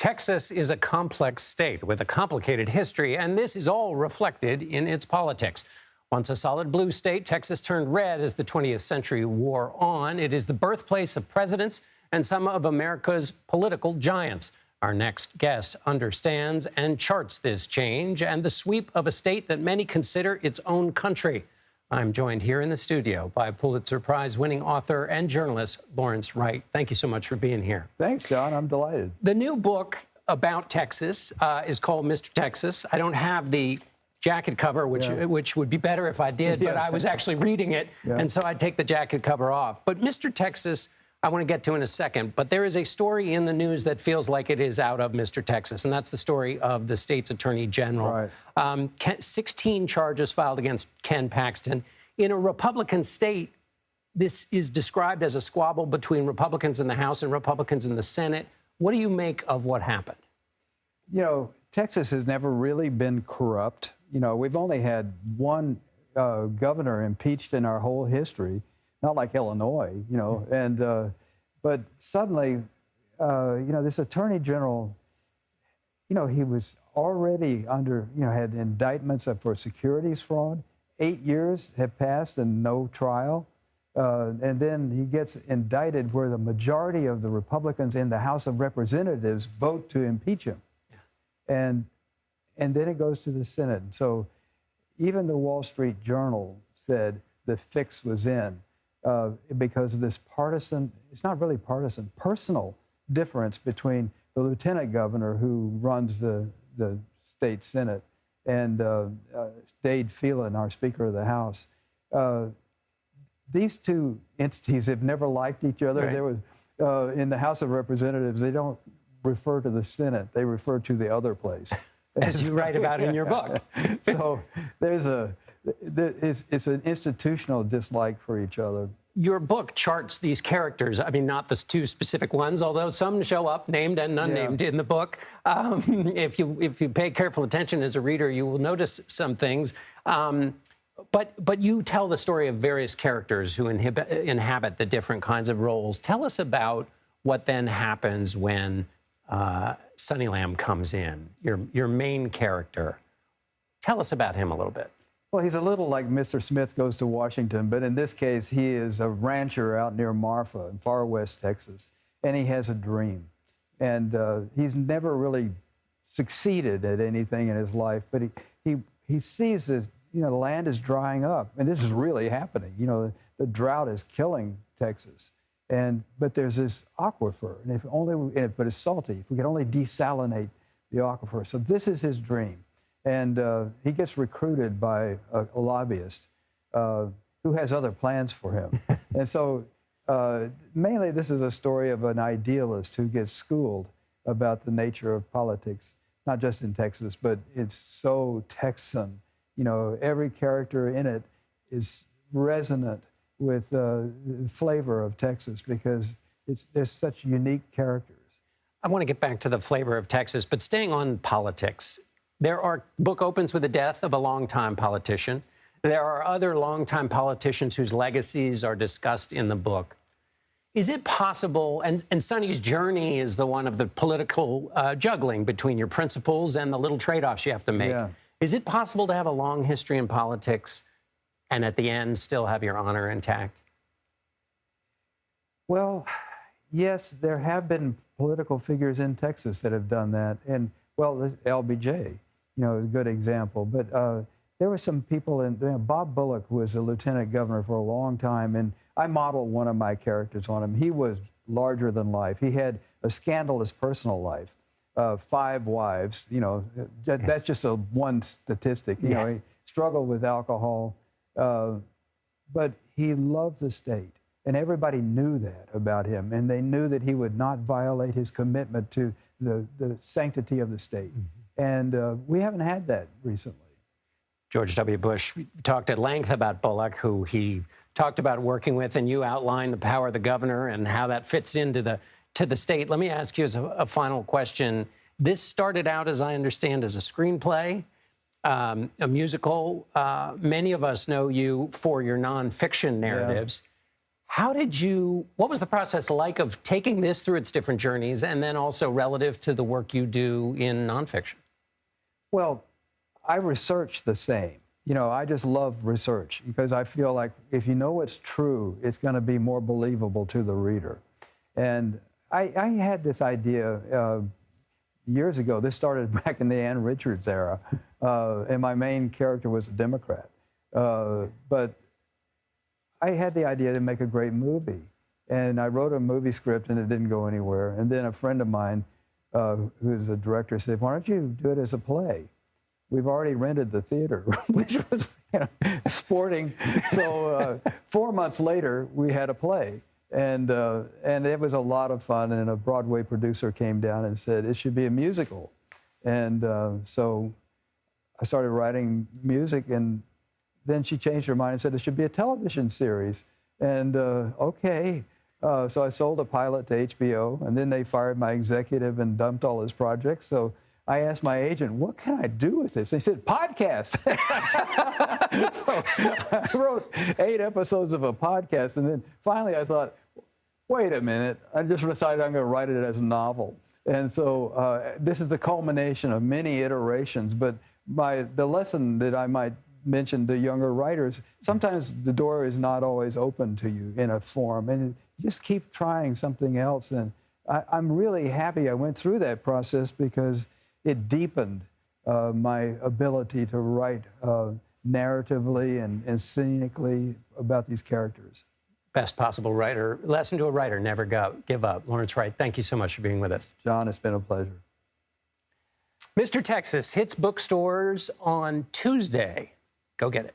Texas is a complex state with a complicated history, and this is all reflected in its politics. Once a solid blue state, Texas turned red as the 20th century wore on. It is the birthplace of presidents and some of America's political giants. Our next guest understands and charts this change and the sweep of a state that many consider its own country. I'm joined here in the studio by Pulitzer Prize-winning author and journalist Lawrence Wright. Thank you so much for being here. Thanks, John. I'm delighted. The new book about Texas is called Mr. Texas. I don't have the jacket cover, which would be better if I did, but I was actually reading it, and so I'd take the jacket cover off. But Mr. Texas, I want to get to in a second, but there is a story in the news that feels like it is out of Mr. Texas, and that's the story of the state's attorney general. Right. 16 charges filed against Ken Paxton. In a Republican state, this is described as a squabble between Republicans in the House and Republicans in the Senate. What do you make of what happened? You know, Texas has never really been corrupt. You know, we've only had one governor impeached in our whole history. Not like Illinois, you know, and but suddenly, you know, this attorney general, you know, he was already under, you know, had indictments for securities fraud. 8 years have passed and no trial, and then he gets indicted where the majority of the Republicans in the House of Representatives vote to impeach him, and then it goes to the Senate. So even the Wall Street Journal said the fix was in. Because of this partisan, it's not really partisan, personal difference between the lieutenant governor who runs the state Senate and Dade Phelan, our Speaker of the House. These two entities have never liked each other. Right. There was, in the House of Representatives, they don't refer to the Senate, they refer to the other place. As you write about in your book. So it's an institutional dislike for each other. Your book charts these characters. I mean, not the two specific ones, although some show up named and unnamed in the book. If you pay careful attention as a reader, you will notice some things. But you tell the story of various characters who inhabit the different kinds of roles. Tell us about what then happens when Sonny Lamb comes in, your main character. Tell us about him a little bit. Well, he's a little like Mr. Smith Goes to Washington, but in this case, he is a rancher out near Marfa in far west Texas, and he has a dream. And he's never really succeeded at anything in his life, but he sees that, you know, the land is drying up, and this is really happening. You know, the drought is killing Texas. But there's this aquifer, and but it's salty. If we could only desalinate the aquifer. So this is his dream. And he gets recruited by a lobbyist who has other plans for him. And so mainly this is a story of an idealist who gets schooled about the nature of politics, not just in Texas, but it's so Texan. You know, every character in it is resonant with the flavor of Texas because there's such unique characters. I want to get back to the flavor of Texas, but staying on politics, book opens with the death of a longtime politician. There are other longtime politicians whose legacies are discussed in the book. Is it possible, and Sonny's journey is the one of the political juggling between your principles and the little trade-offs you have to make. Yeah. Is it possible to have a long history in politics and at the end still have your honor intact? Well, yes, there have been political figures in Texas that have done that. And, well, LBJ, you know, is a good example. But there were some people, Bob Bullock was a lieutenant governor for a long time, and I modeled one of my characters on him. He was larger than life. He had a scandalous personal life, 5 wives, you know, that's just one statistic. You know, he struggled with alcohol, but he loved the state. And everybody knew that about him, and they knew that he would not violate his commitment to the sanctity of the state. And we haven't had that recently. George W. Bush talked at length about Bullock, who he talked about working with, and you outlined the power of the governor and how that fits into the state. Let me ask you as a final question. This started out, as I understand, as a screenplay, a musical. Many of us know you for your nonfiction narratives. What was the process like of taking this through its different journeys and then also relative to the work you do in nonfiction? Well, I research the same. You know, I just love research because I feel like if you know what's true, it's going to be more believable to the reader. And I had this idea years ago. This started back in the Ann Richards era, and my main character was a Democrat. But I had the idea to make a great movie, and I wrote a movie script, and it didn't go anywhere. And then a friend of mine, who's a director, said, "Why don't you do it as a play? We've already rented the theater," which was, you know, sporting. So 4 months later, we had a play, and it was a lot of fun. And a Broadway producer came down and said it should be a musical, and so I started writing music, and then she changed her mind and said it should be a television series. And okay, so I sold a pilot to HBO, and then they fired my executive and dumped all his projects. So I asked my agent, "What can I do with this?" They said, "Podcast." So I wrote 8 episodes of a podcast, and then finally I thought, wait a minute, I just decided I'm going to write it as a novel. And so this is the culmination of many iterations, but the lesson that I might mention to younger writers, sometimes the door is not always open to you in a form, and you just keep trying something else. And I'm really happy I went through that process because it deepened my ability to write narratively and scenically about these characters. Best possible writer. Lesson to a writer, never give up. Lawrence Wright, thank you so much for being with us. John, it's been a pleasure. Mr. Texas hits bookstores on Tuesday. Go get it.